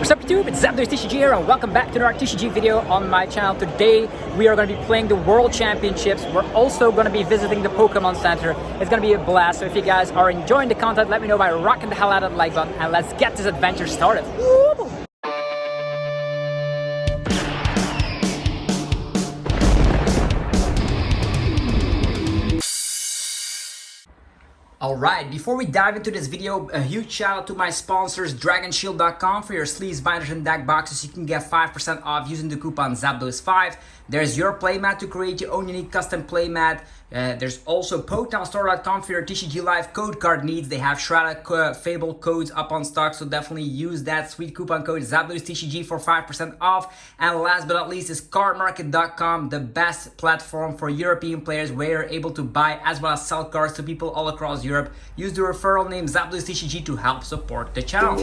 What's up YouTube, it's Sup TCG here and welcome back to another TCG video on my channel. Today we are going to be playing the World Championships. We're also going to be visiting the Pokemon Center. It's going to be a blast, so if you guys are enjoying the content, let me know by rocking the hell out of the like button and let's get this adventure started. Woo! Alright, before we dive into this video, a huge shout out to my sponsors, DragonShield.com. For your sleeves, binders, and deck boxes, you can get 5% off using the coupon ZAPDOS5. There's your playmat to create your own unique custom playmat. There's also PokemonStore.com for your TCG Live code card needs. They have shoutout Fable codes up on stock, so definitely use that sweet coupon code ZAPDOSTCG for 5% off. And last but not least is CardMarket.com, the best platform for European players where you're able to buy as well as sell cards to people all across Europe. Use the referral name ZAPDOSTCG to help support the channel.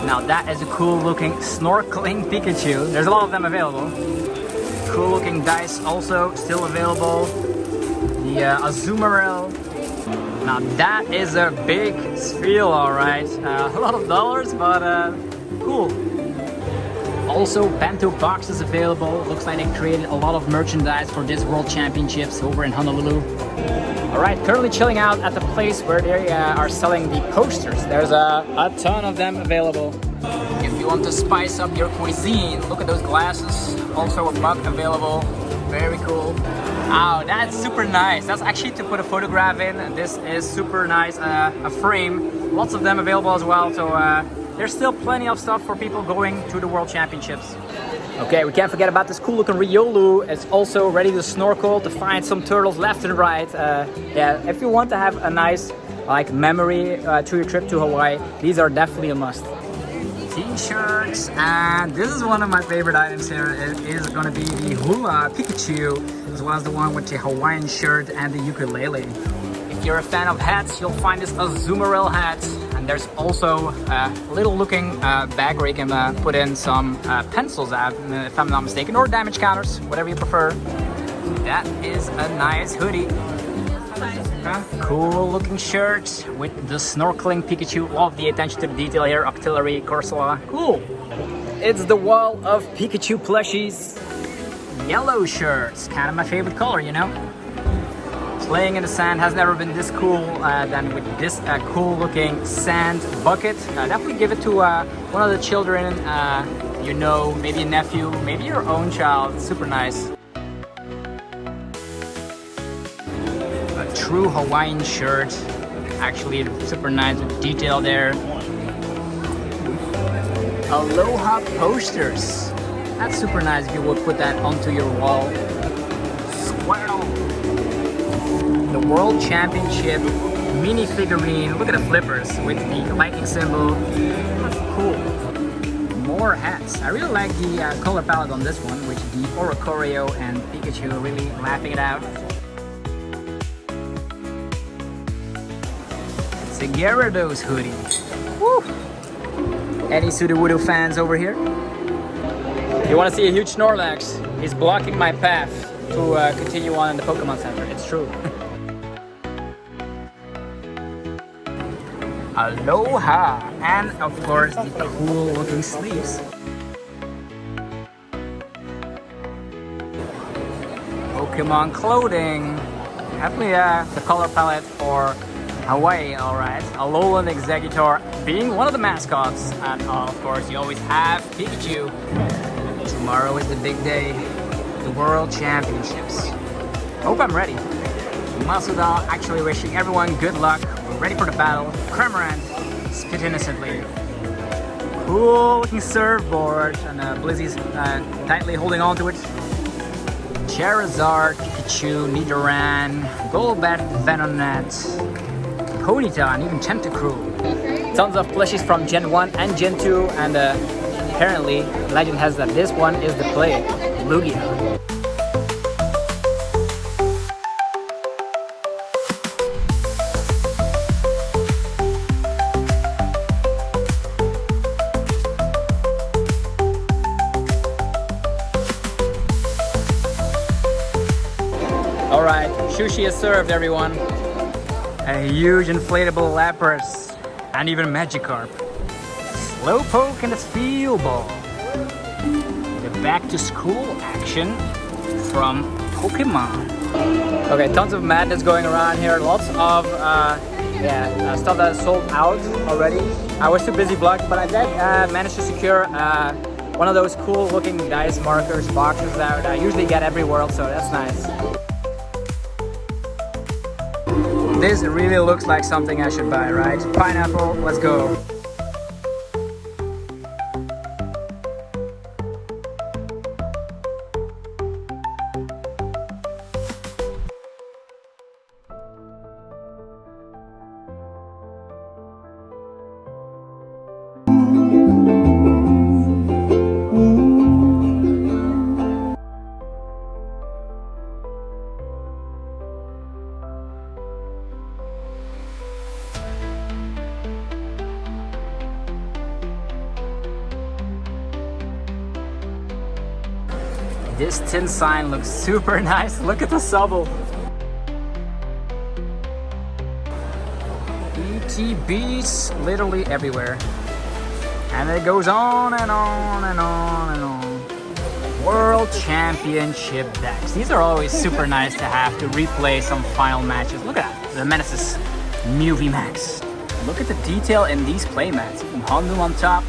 Now that is a cool looking snorkeling Pikachu. There's a lot of them available. Cool looking dice also still available. The Azumarill. Now that is a big spiel, alright. A lot of dollars, but cool. Also bento boxes available. Looks like they created a lot of merchandise for this World Championships over in Honolulu. Alright, currently chilling out at the place where they are selling the posters. There's a ton of them available. If you want to spice up your cuisine, look at those glasses. Also a mug available. Very cool. Oh, that's super nice. That's actually to put a photograph in. This is super nice. A frame. Lots of them available as well. So there's still plenty of stuff for people going to the World Championships. Okay, we can't forget about this cool looking Riolu. It's also ready to snorkel, to find some turtles left and right. Yeah, if you want to have a nice memory to your trip to Hawaii, these are definitely a must. T-shirts, and this is one of my favorite items here. It is going to be the Hula Pikachu, as well as the one with the Hawaiian shirt and the ukulele. If you're a fan of hats, you'll find this Azumarill hat. And there's also a little looking bag where you can put in some pencils, if I'm not mistaken, or damage counters, whatever you prefer. That is a nice hoodie. Cool looking shirt with the snorkeling Pikachu. Love the attention to the detail here. Octillery, Corsola. Cool. It's the wall of Pikachu plushies. Yellow shirts. Kind of my favorite color, you know. Playing in the sand has never been this cool than with this cool looking sand bucket. Definitely give it to one of the children, you know, maybe a nephew, maybe your own child. Super nice. A true Hawaiian shirt. Actually super nice with detail there. Aloha posters. That's super nice if you would put that onto your wall. Squirtle. The World Championship mini figurine. Look at the flippers with the lightning symbol. Cool. More hats. I really like the color palette on this one, which the Oricorio and Pikachu are really laughing it out. It's a Gyarados hoodie. Woo! Any Sudowoodo fans over here? You want to see a huge Snorlax? He's blocking my path to continue on in the Pokemon Center. It's true. Aloha! And of course the cool looking sleeves. Pokemon clothing. Definitely the color palette for Hawaii, alright. Alolan Executor being one of the mascots. And of course you always have Pikachu. Tomorrow is the big day. The World Championships. Hope I'm ready. Masuda actually wishing everyone good luck. We're ready for the battle. Cramorant, spit innocently. Cool looking surfboard, and Blizzy's tightly holding on to it. Charizard, Pikachu, Nidoran, Golbat, Venonat. Ponyta, and even Tentacruel. Tons of plushies from Gen 1 and Gen 2, and apparently legend has that this one is the play, Lugia. Alright, sushi is served, everyone. A huge inflatable Lapras, and even Magikarp. Slowpoke and a Steel Ball. The back to school action from Pokemon. Okay, tons of madness going around here. Lots of stuff that is sold out already. I was too busy vlogging, but I did manage to secure one of those cool looking dice markers boxes that I usually get every world, so that's nice. This really looks like something I should buy, right? Pineapple, let's go. This tin sign looks super nice. Look at the Subble. ETBs literally everywhere. And it goes on and on and on and on. World Championship decks. These are always super nice to have to replay some final matches. Look at that. The Menaces Mew VMAX. Look at the detail in these playmats. Even Honolulu on top.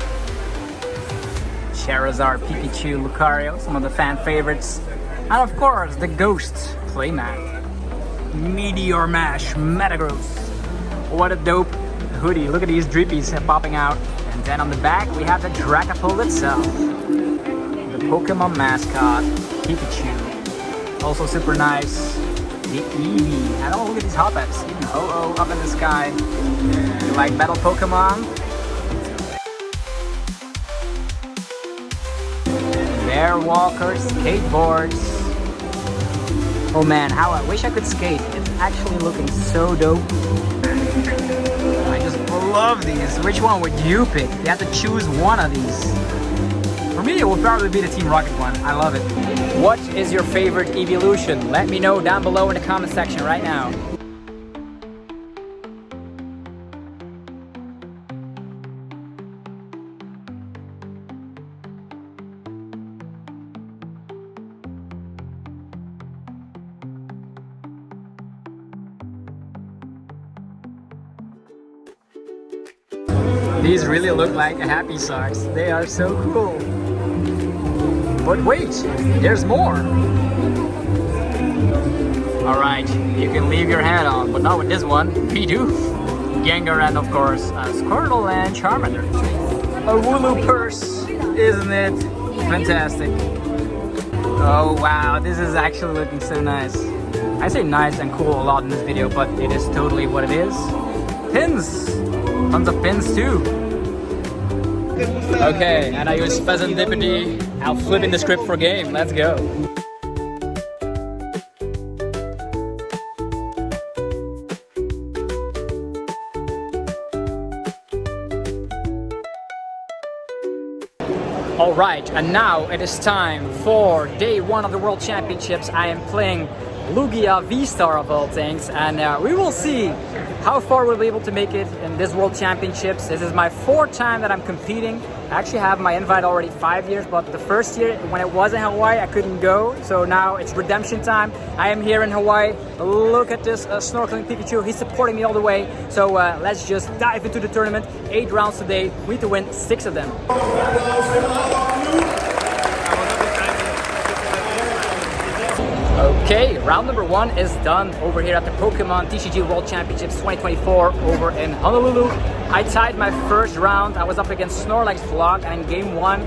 Charizard, Pikachu, Lucario, some of the fan favorites. And of course, the Ghost playmat. Meteor Mash, Metagross. What a dope hoodie. Look at these drippies popping out. And then on the back, we have the Dragapult itself. The Pokemon mascot, Pikachu. Also super nice. The Eevee. And oh, look at these Hoppets. Even Ho-Oh up in the sky. You like battle Pokemon? Air walkers, skateboards. Oh man, how I wish I could skate. It's actually looking so dope. I just love these. Which one would you pick? You have to choose one of these. For me, it will probably be the Team Rocket one. I love it. What is your favorite evolution? Let me know down below in the comment section right now. These really look like happy socks. They are so cool. But wait, there's more. Alright, you can leave your hat on, but not with this one. Bidoof, Gengar, and of course, Squirtle and Charmander. A Wooloo purse, isn't it? Fantastic. Oh wow, this is actually looking so nice. I say nice and cool a lot in this video, but it is totally what it is. Pins! Tons of pins too. Okay, and I use Pheasantipity. I'll flip in the script for game. Let's go. Alright, and now it is time for day one of the World Championships. I am playing Lugia VSTAR of all things, and we will see how far we'll be able to make it in this World Championships. This is my 4th time that I'm competing. I actually have my invite already 5 years, but the first year when it was in Hawaii, I couldn't go. So now it's redemption time. I am here in Hawaii. Look at this snorkeling Pikachu. He's supporting me all the way. So let's just dive into the tournament. 8 rounds today. We need to win 6 of them. Okay, round number 1 is done over here at the Pokemon TCG World Championships 2024 over in Honolulu. I tied my first round. I was up against Snorlax Vlog, and in game 1,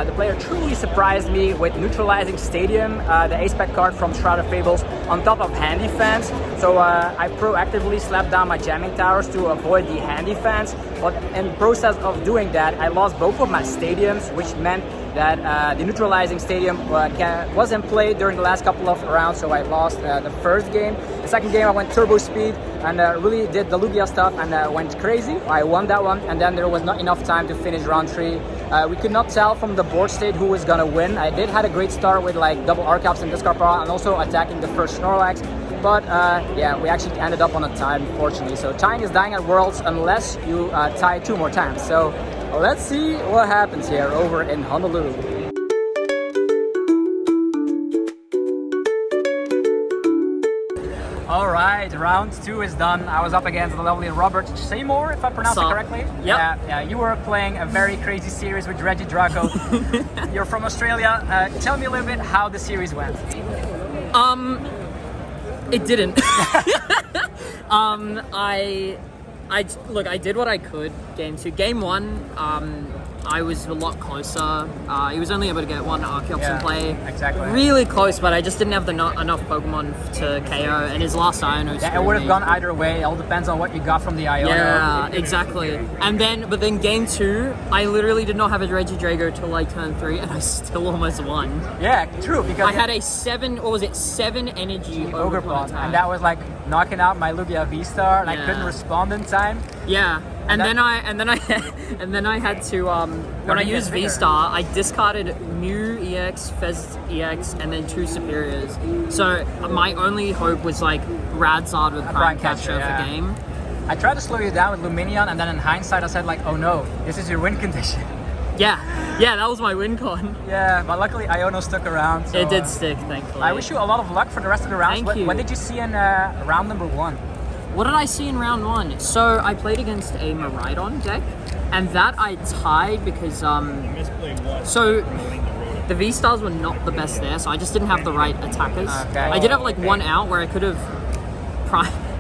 the player truly surprised me with neutralizing Stadium, the ace-spec card from Shroud of Fables, on top of Hand Defense. So I proactively slapped down my jamming towers to avoid the Hand Defense. But in the process of doing that, I lost both of my Stadiums, which meant that the neutralizing Stadium was in play during the last couple of rounds, so I lost the first game. The second game I went turbo speed and really did the Lugia stuff and went crazy. I won that one, and then there was not enough time to finish round 3. We could not tell from the board state who was gonna win. I did had a great start with like double Arcaps and discard power and also attacking the first Snorlax. But yeah, we actually ended up on a tie, unfortunately. So tying is dying at Worlds unless you tie 2 more times. So let's see what happens here over in Honolulu. All right, round 2 is done. I was up against the lovely Robert Seymour, if I pronounce it correctly. Yep. Yeah, you were playing a very crazy series with Reggie Draco. You're from Australia. Tell me a little bit how the series went. It didn't. I did what I could. Game 2, game 1. I was a lot closer. He was only able to get 1 Archeops in play. Exactly. Really close, but I just didn't have enough Pokemon to KO, and his last Iono screwed Yeah, it would have me. gone either way. It all depends on what you got from the Iono. Yeah, exactly. But then game 2, I literally did not have a Regidrago till like turn 3, and I still almost won. Yeah, true, because I had a 7 energy Ogrepon, attack. and that was like knocking out my Lugia VSTAR, and I Yeah. couldn't respond in time. Yeah, and then I had to when I to used get bigger. V-Star, I discarded Mew EX, Fez EX, and then 2 Superiors. So my only hope was like Radzard with Prime Catcher yeah. for game. I tried to slow you down with Luminion, and then in hindsight I said like, oh no, this is your win condition. Yeah, that was my win con. Yeah, but luckily Iono stuck around. So, It did stick, thankfully. I wish you a lot of luck for the rest of the rounds. Thank you. What did you see in round number 1? What did I see in round 1? So I played against a Miraidon deck, and that I tied because so the V-Stars were not the best there, so I just didn't have the right attackers. Okay. I did have like 1 out where I could have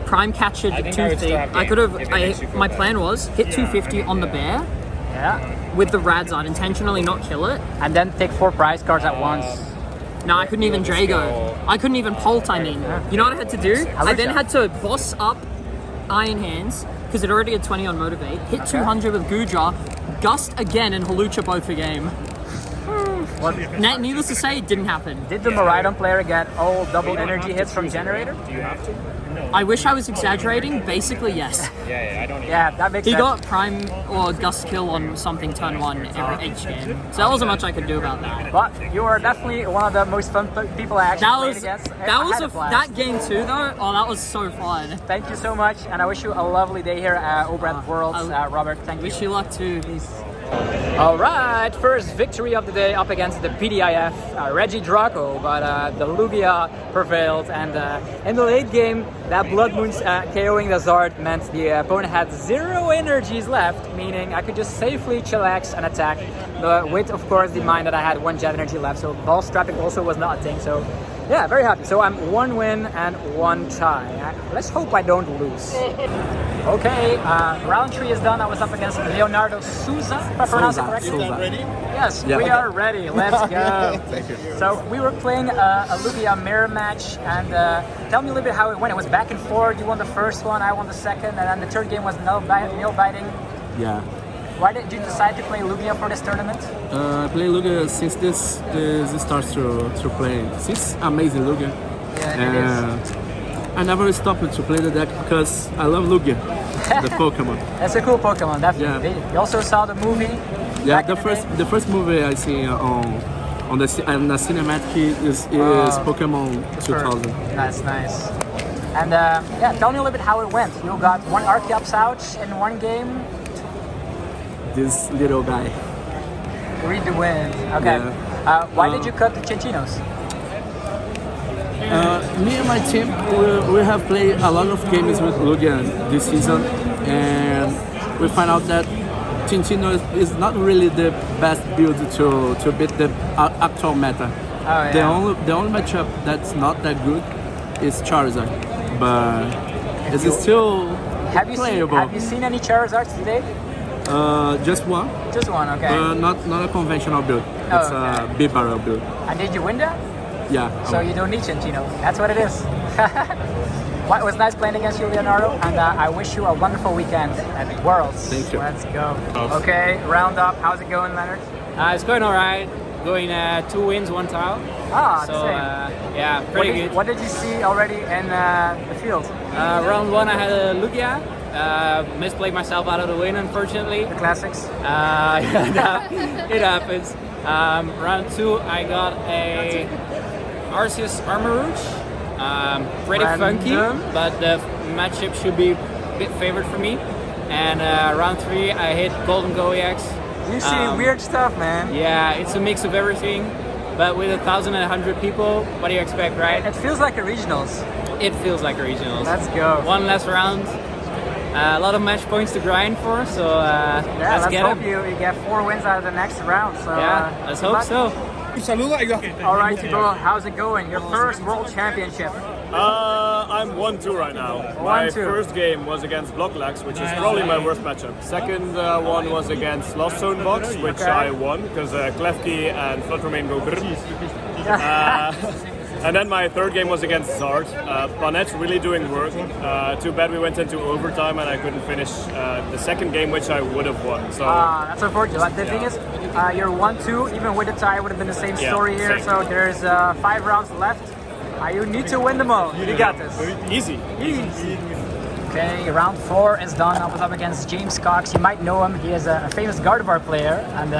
prime captured 250. I could have. My plan was hit 250 on the bear Yeah. with the Radzard, intentionally not kill it. And then take 4 prize cards at once. No, I couldn't even Drago. I couldn't even Polt, I mean. You know what I had to do? I then had to boss up Iron Hands, because it already had 20 on Motivate, hit 200 with Goodra, Gust again, and Halucha both for game. Needless to say, it didn't happen. Did the Miraidon player get all double energy hits from Generator? Do you have to? I wish I was exaggerating, basically yes. Yeah, I don't even. Yeah, that makes He sense. got Prime or Gust kill on something turn 1 each game. So there wasn't much I could do about that. But you were definitely one of the most fun people I actually played against. I had a blast. That game 2 though, that was so fun. Thank you so much, and I wish you a lovely day here over at Worlds, Robert. Thank you. Wish you luck too. All right, first victory of the day up against the PDIF, Reggie Draco, but the Lugia prevailed, and in the late game, that Blood Moon's KOing the Zard meant the opponent had 0 energies left, meaning I could just safely chillax and attack, with of course the mind that I had 1 jet energy left, so ball strapping also was not a thing, so yeah, very happy. So I'm 1 win and 1 tie. Let's hope I don't lose. Okay, round 3 is done. I was up against Leonardo Souza, if I pronounce it correctly. Ready? Yes, we are ready. Let's go. Thank you. So we were playing a Lugia mirror match, and tell me a little bit how it went. It was back and forth. You won the first one, I won the second, and then the third game was nail biting. Yeah. Why did you decide to play Lugia for this tournament? I play Lugia since this starts to play. Since amazing Lugia. Yeah, it is. I never stopped to play the deck because I love Lugia, the Pokemon. That's a cool Pokemon, definitely. Yeah. You also saw the movie. Yeah, back in the first movie I see on the cinematic is Pokemon 2000. That's nice. And yeah, tell me a little bit how it went. You got 1 Archeops out in 1 game. This little guy. Read the wind. Okay. Yeah. Why did you cut the Chinchinos? Me and my team, we have played a lot of games with Lugia this season, and we find out that Chinchino is not really the best build to beat the actual meta. Oh, The yeah. the only matchup that's not that good is Charizard, but it's still playable. Have you seen any Charizards today? Just one, Just one, okay. not a conventional build. Oh, It's okay. a big barrel build. And did you win that? Yeah. So you don't need Centino. That's what it is. Well, it was nice playing against you, Leonardo, and I wish you a wonderful weekend at Worlds. Thank you. Let's go. Okay, round up. How's it going, Leonard? It's going all right. Going 2 wins, 1 tile. Ah, So the same. yeah, pretty good. What did you see already in the field? Round 1 I had a Lugia. Misplayed myself out of the win, unfortunately. The classics? Yeah, it happens. Round 2 I got a Arceus Armarouge. Pretty funky, Random. but the matchup should be a bit favored for me. And round 3 I hit Golden Goex. You see weird stuff, man. Yeah, it's a mix of everything, but with 1,100 people, what do you expect, right? It feels like a regionals. It feels like a regionals. Let's go. One last round. A lot of match points to grind for, so Yeah, let's let's get hope them. you get 4 wins out of the next round. So Yeah, let's hope so. All right, Tibo, how's it going? Your first World Championship. I'm 1-2 right now. My 1-2. first game was against Blocklex, which is probably my worst matchup. Second one was against Lost Zone Box, which Okay. I won because Klefki and Fluttermane go brrr. And then my third game was against Zard. Planet's really doing work. Too bad we went into overtime and I couldn't finish the second game, which I would have won. So That's unfortunate. But the thing is, you're 1-2. Even with a tie, it would have been the same Yeah, story here. same. So there's 5 rounds left. You need to win them all. You got this. easy. Easy. Okay, round 4 is done. I was up against James Cox. You might know him. He is a famous Gardevoir player. And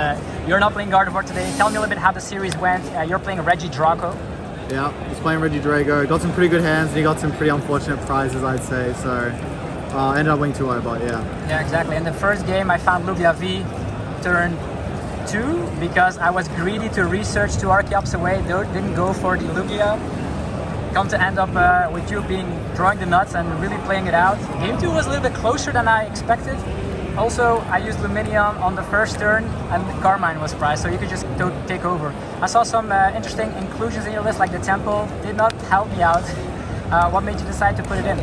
you're not playing Gardevoir today. Tell me a little bit how the series went. You're playing Reggie Draco. Yeah, he's playing Reggie Drago. Got some pretty good hands and he got some pretty unfortunate prizes, I'd say. So ended up winning 2-0, but yeah. Yeah, exactly. In the first game, I found Lugia V turn 2 because I was greedy to research 2 Archeops away. Didn't go for the Lugia. Come to end up with you drawing the nuts and really playing it out. Game 2 was a little bit closer than I expected. Also, I used Luminium on the first turn and Carmine was prized, so you could just take over. I saw some interesting inclusions in your list, like the Temple. Did not help me out. What made you decide to put it in?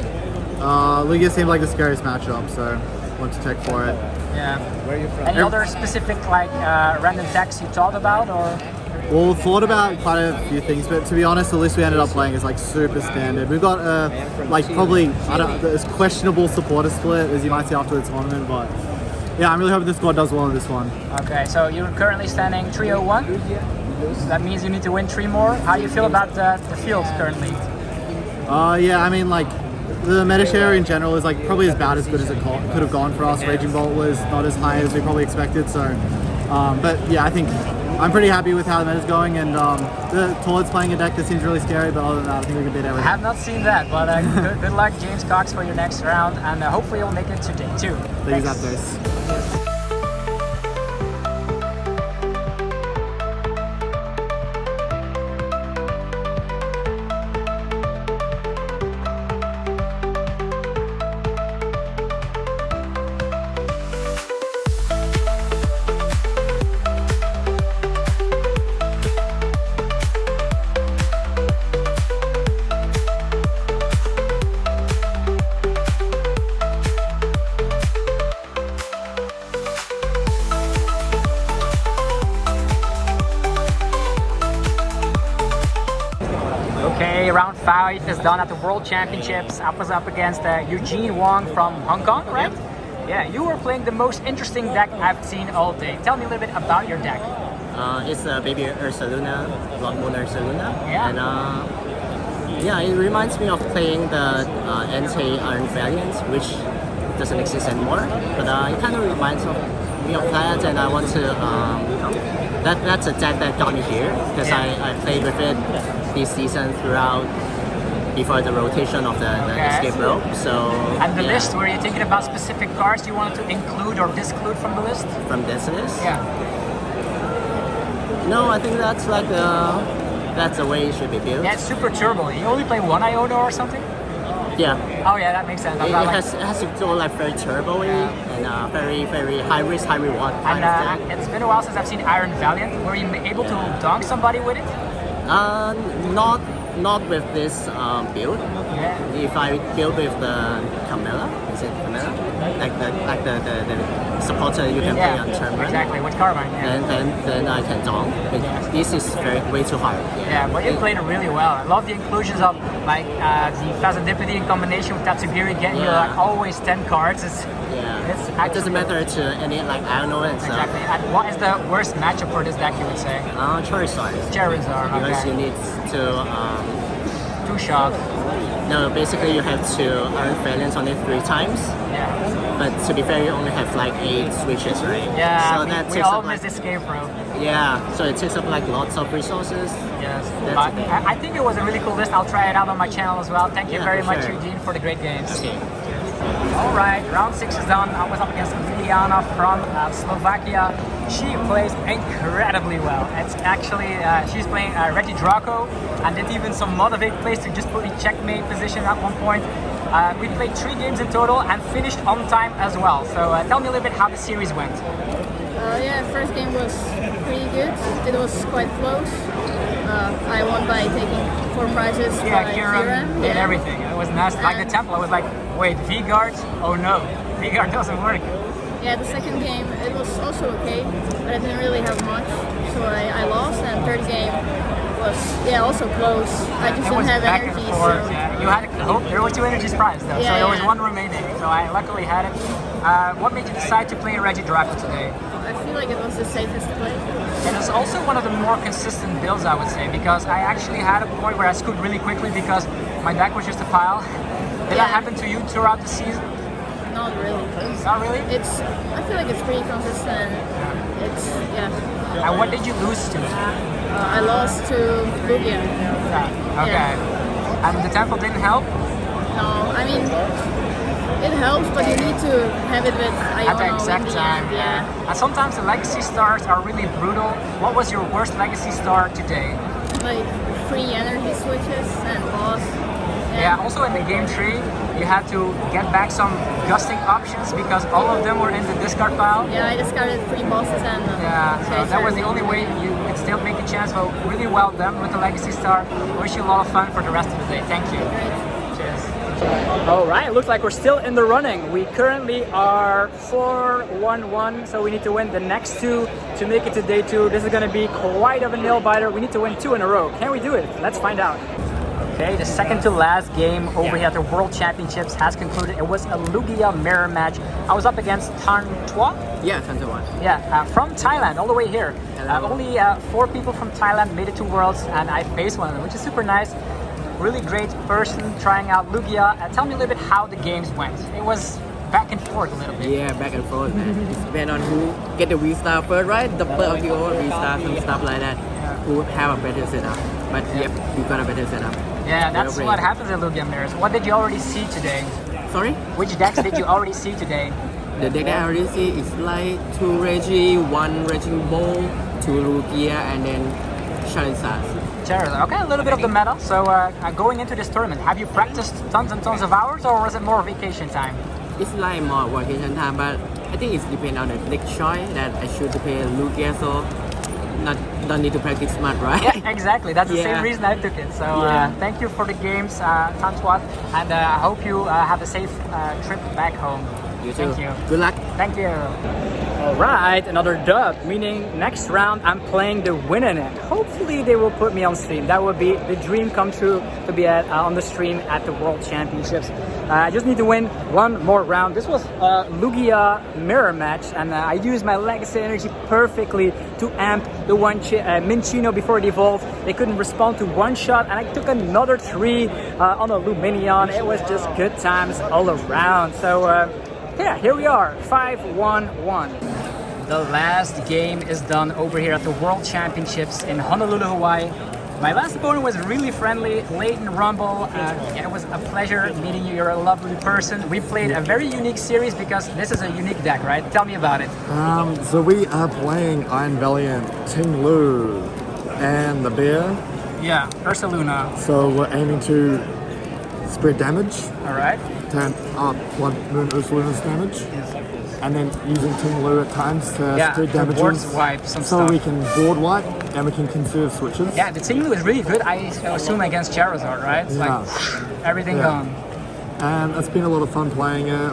Lugia seemed like the scariest matchup, so wanted to take for it. Yeah. Where are you from? Any other specific random decks you thought about, or? Well, thought about quite a few things, but to be honest, the list we ended up playing is like super standard. We've got probably this questionable supporter split, as you might see after the tournament, but yeah, I'm really hoping the squad does well in this one. Okay, so you're currently standing 301. That means you need to win 3 more. How do you feel about the field currently? Yeah, I mean the meta share in general is probably as bad as good as it could have gone for us. Raging Bolt was not as high as we probably expected, so but yeah, I think I'm pretty happy with how the meta's going, and the Toad's playing a deck that seems really scary, but other than that, I think we can beat I everything. have not seen that, but good luck, James Cox, for your next round, and hopefully you'll make it to day 2. Thanks, Zapdos. Okay, round 5 is done at the World Championships. I was up against Eugene Wong from Hong Kong, right? Yeah, you were playing the most interesting deck I've seen all day. Tell me a little bit about your deck. It's Baby Ursaluna, Blood Moon Ursaluna. Yeah. And yeah, it reminds me of playing the anti-Iron Valiant, which doesn't exist anymore. But it kind of reminds me of that, and I want to. That's a deck that got me here because I played with it this season throughout before the rotation of the escape rope. So And the yeah, list, were you thinking about specific cards you wanted to include or disclude from the list? from this list. Yeah. No, I think that's that's the way it should be built. Yeah, it's super turbo. You only play 1 Iona or something? Yeah. Oh yeah, that makes sense. It has to go very turbo-y and very high risk, high reward kind of And thing. it's been a while since I've seen Iron Valiant. Were you able to dunk somebody with it? Not with this build. If I build with the Camilla, is it Camilla? Like the supporter you can play on tournament. Exactly, with Carbine. Then I can dong. This is way too hard. Yeah, but you played it really well. I love the inclusions of like the Fazadipity in combination with Tatsugiri getting you like always 10 cards. It doesn't matter to any like I don't know and stuff. Exactly. And what is the worst matchup for this deck, you would say? Charizard. Charizard, okay. Because you need to 2-shot. no, basically you have to earn Valiance on it 3 times. Yeah. But to be fair, you only have like 8 switches, right? Yeah, so that we takes all up like, miss escape room. yeah, so it takes up like lots of resources. Yes, That's but the thing. I think it was a really cool list. I'll try it out on my channel as well. Thank you Yeah, very for much, sure. Eugene, for the great games. Okay. Alright, round 6 is done. I was up against Liliana from Slovakia. She plays incredibly well. It's actually, she's playing Reggie Draco and did even some motivate plays to just put in checkmate position at one point. We played 3 games in total and finished on time as well. So tell me a little bit how the series went. Yeah, first game was pretty good. It was quite close. I won by taking 4 prizes Yeah, by Kieran did Yeah. everything. It was nice. Like the temple, I was like, wait, V-Guard? Oh no, V-Guard doesn't work. Yeah, the second game, it was also okay, but I didn't really have much, so I lost. And third game was, also close. I just It didn't was have back energy, and forth. so... Yeah. You had hope. There were 2 energies prized though, so Yeah, there was yeah. 1 remaining. So I luckily had it. What made you decide to play Reggie Draco today? I feel like it was the safest play. And it's also one of the more consistent builds, I would say, because I actually had a point where I scooped really quickly because my deck was just a pile. Did that happen to you throughout the season? Not really. Not really? I feel like it's pretty consistent. It's, And what did you lose to? I lost to Lugia. Okay. And the temple didn't help? No, I mean, it helps, but you need to have it with Iono At the exact in the time, end, yeah. And sometimes the legacy stars are really brutal. What was your worst legacy star today? Like 3 energy switches and boss. Yeah, also in the game tree, you had to get back some gusting options because all of them were in the discard pile. Yeah, I discarded 3 bosses and Yeah, so that was the only way you could still make a chance. Well, really well done with the legacy star. Wish you a lot of fun for the rest of the day. Thank you. Cheers. Alright, looks like we're still in the running. We currently are 4-1-1, so we need to win the next 2 to make it to day 2. This is going to be quite of a nail biter. We need to win 2 in a row. Can we do it? Let's find out. Okay, the second to last game over here at the World Championships has concluded. It was a Lugia mirror match. I was up against Tan Tua. Yeah, 10-1. Yeah, from Thailand, all the way here. Hello. Only 4 people from Thailand made it to Worlds, and I faced one of them, which is super nice. Really great person trying out Lugia. Tell me a little bit how the games went. It was back and forth a little bit. Yeah, back and forth, man. It depends on who get the V-Star first, right? Double RTO, V-Star, and stuff like that. Who have a better setup. But yep, you got a better setup. Yeah, that's Well what played. happens in Lugia mirrors. What did you already see today? Sorry? Which decks did you already see today? The deck that I already see is like 2 Reggie, 1 Raging Bull, 2 Lugia, and then Charizard. Charizard. Okay, a little bit of the meta. So going into this tournament, have you practiced tons and tons of hours, or was it more vacation time? It's like more vacation time, but I think it depends on the deck choice that I should play Lugia, so don't need to practice much, right? Yeah, exactly. That's the Yeah. same reason I took it. So Yeah. thank you for the games, Tanswat, and I hope you have a safe trip back home. You too. Thank you. Good luck. Thank you. Alright, another dub, meaning next round I'm playing the winner net. Hopefully they will put me on stream. That would be the dream come true to be on the stream at the World Championships. I just need to win 1 more round. This was a Lugia mirror match, and I used my legacy energy perfectly to amp the one Minchino before it evolved. They couldn't respond to 1 shot, and I took another 3 on a Luminion. It was just good times all around. So yeah, here we are, 5-1-1. The last game is done over here at the World Championships in Honolulu, Hawaii. My last opponent was really friendly, Leighton Rumble. Yeah, it was a pleasure meeting you. You're a lovely person. We played a very unique series because this is a unique deck, right? Tell me about it. So we are playing Iron Valiant, Ting Lu, and the Bear. Yeah, Ursaluna. So we're aiming to spread damage, All right. turn up Blood Moon Ursaluna's damage, and then using Ting Lu at times to Yeah, spread to board damages. wipe some so stuff. we can board wipe and we can conserve switches. Yeah, the Tinglu is really good. I assume against Charizard, right? It's Yeah. like everything gone. And it's been a lot of fun playing it.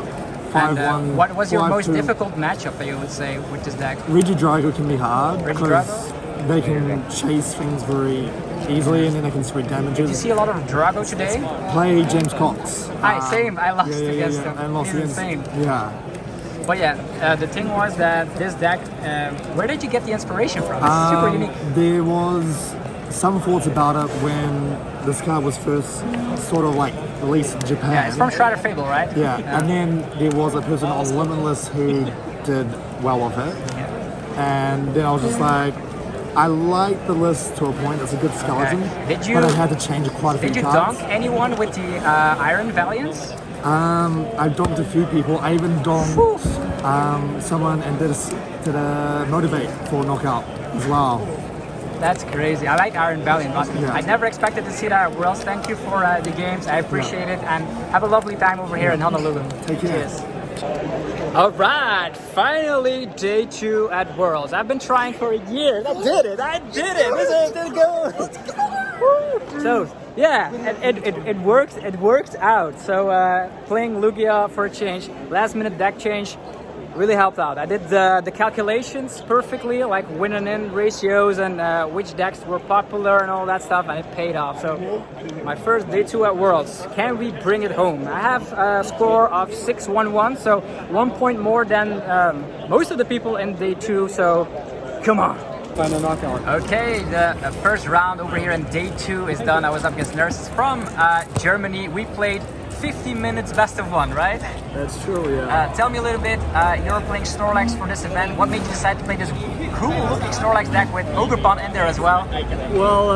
And 5-1. what was your most 5-2. difficult matchup that you would say with this deck? Regidrago can be hard Regidrago? because they can chase things very easily and then they can spread damages. Did you see a lot of Drago today? Play James Cox. Same. I lost against him. And lost He's against insane. Yeah. But yeah, the thing was that this deck, where did you get the inspiration from? It's super unique. There was some thoughts about it when this card was first sort of like released in Japan. Yeah, it's from Strider Fable, right? Yeah, and then there was a person on Limitless who did well with it. And then I was just like, I like the list to a point, it's a good skeleton, but I had to change quite a few Did you cards. dunk anyone with the Iron Valiants? I donked a few people. I even donked someone and did a motivate for knockout as well. That's crazy. I like Iron Valiant, but I never expected to see that at Worlds. Thank you for the games. I appreciate it, and have a lovely time over here in Honolulu. Take care. Cheers. All right, finally day 2 at Worlds. I've been trying for a year. I did it. Let's go. So yeah, it worked. It worked out. So playing Lugia for a change, last minute deck change, really helped out. I did the calculations perfectly, like win and in ratios and which decks were popular and all that stuff, and it paid off. So my first day 2 at Worlds. Can we bring it home? I have a score of 6-1-1, so 1 point more than most of the people in day 2. So come on. Final knockout. Okay, the first round over here in day 2 is done. I was up against nurses from Germany. We played 50 minutes best of 1, right? That's true, yeah. Tell me a little bit, you're playing Snorlax for this event. What made you decide to play this cool looking Snorlax deck with Ogerpon in there as well? Well,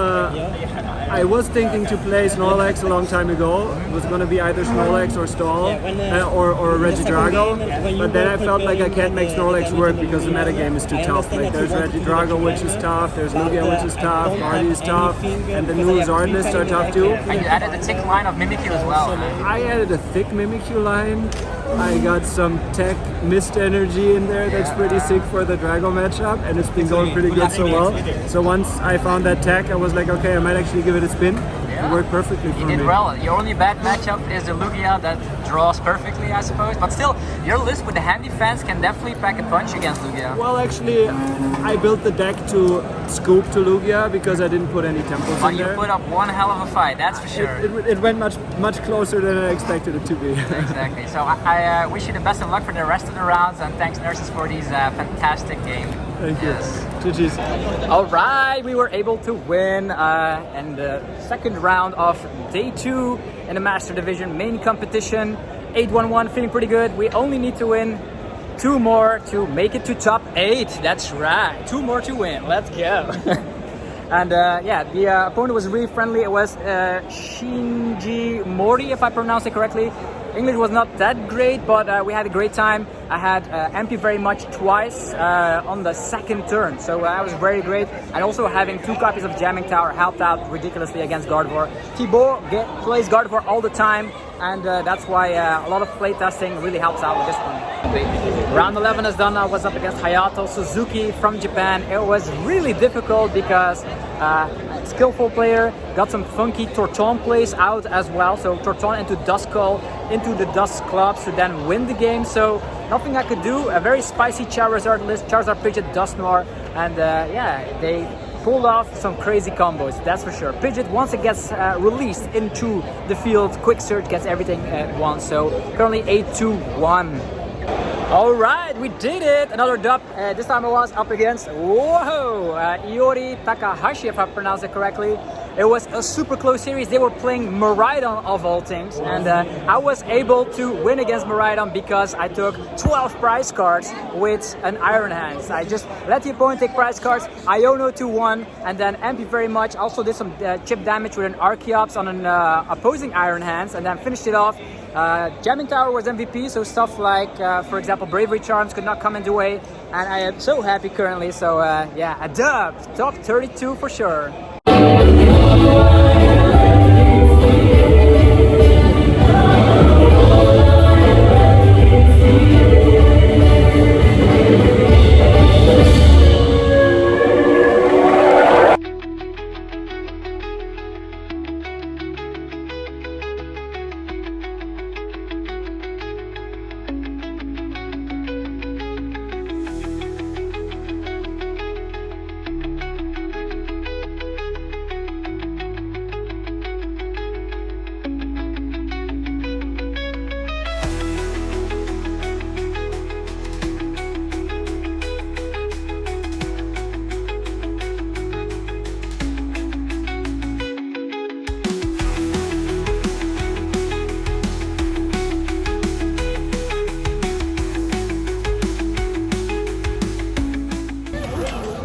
I was thinking to play Snorlax a long time ago. It was going to be either Snorlax or Stall or Regidrago. But then I felt like I can't make Snorlax work because the metagame is too tough. Like there's Regidrago, which is tough, there's Lugia, which is tough, Marty is tough, and the new Zard lists are tough too. And you added a thick line of Mimikyu as well. I added a thick Mimikyu line. I got some tech mist energy in there that's pretty sick for the Drago matchup, and it's been going pretty good so well. So once I found that tech, I was like, okay, I might actually give it a spin. It worked perfectly for me. You did well. Your only bad matchup is the Lugia that draws perfectly, I suppose. But still, your list with the handy fans can definitely pack a punch against Lugia. Well, actually, I built the deck to scoop to Lugia because I didn't put any temples But in you there. put up one hell of a fight, that's for sure. It went much closer than I expected it to be. Exactly. So I wish you the best of luck for the rest of the rounds, and thanks nurses for these fantastic games. Thank you. Yes. All right, we were able to win in the second round of day 2 in the Master Division main competition. 8-1-1, feeling pretty good. We only need to win 2 more to make it to top 8. That's right, 2 more to win. Let's go. And yeah, the opponent was really friendly. It was Shinji Mori, if I pronounced it correctly. English was not that great, but we had a great time. I had MP very much twice on the second turn, so that was very great. And also having 2 copies of Jamming Tower helped out ridiculously against Gardevoir. Thibaut plays Gardevoir all the time, and that's why a lot of playtesting really helps out with this one. Round 11 is done. I was up against Hayato Suzuki from Japan. It was really difficult because skillful player, got some funky Torton plays out as well. So Torton into Duskull, into the Dusclops to then win the game. So nothing I could do. A very spicy Charizard list, Charizard Pidgeot, Dusknoir, and yeah, they pulled off some crazy combos, that's for sure. Pidgeot, once it gets released into the field, Quick Search gets everything at once. So currently 8-2-1. All right, we did it. Another dub. This time I was up against Iori Takahashi, if I pronounce it correctly. It was a super close series. They were playing Miraidon of all things, and I was able to win against Miraidon because I took 12 prize cards with an Iron Hands. I just let the opponent take prize cards. Iono 2-1, and then MP very much also did some chip damage with an Archeops on an opposing Iron Hands, and then finished it off. Jamming Tower was MVP, so stuff like, for example, Bravery Charms could not come into way, and I am so happy currently. So yeah, a dub, top 32 for sure.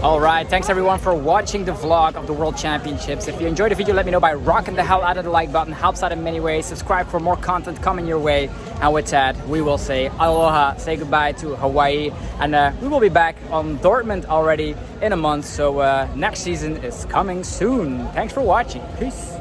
Alright, thanks everyone for watching the vlog of the World Championships. If you enjoyed the video, let me know by rocking the hell out of the like button. Helps out in many ways. Subscribe for more content coming your way. And with that, we will say aloha, say goodbye to Hawaii. And we will be back on Dortmund already in a month. So next season is coming soon. Thanks for watching. Peace.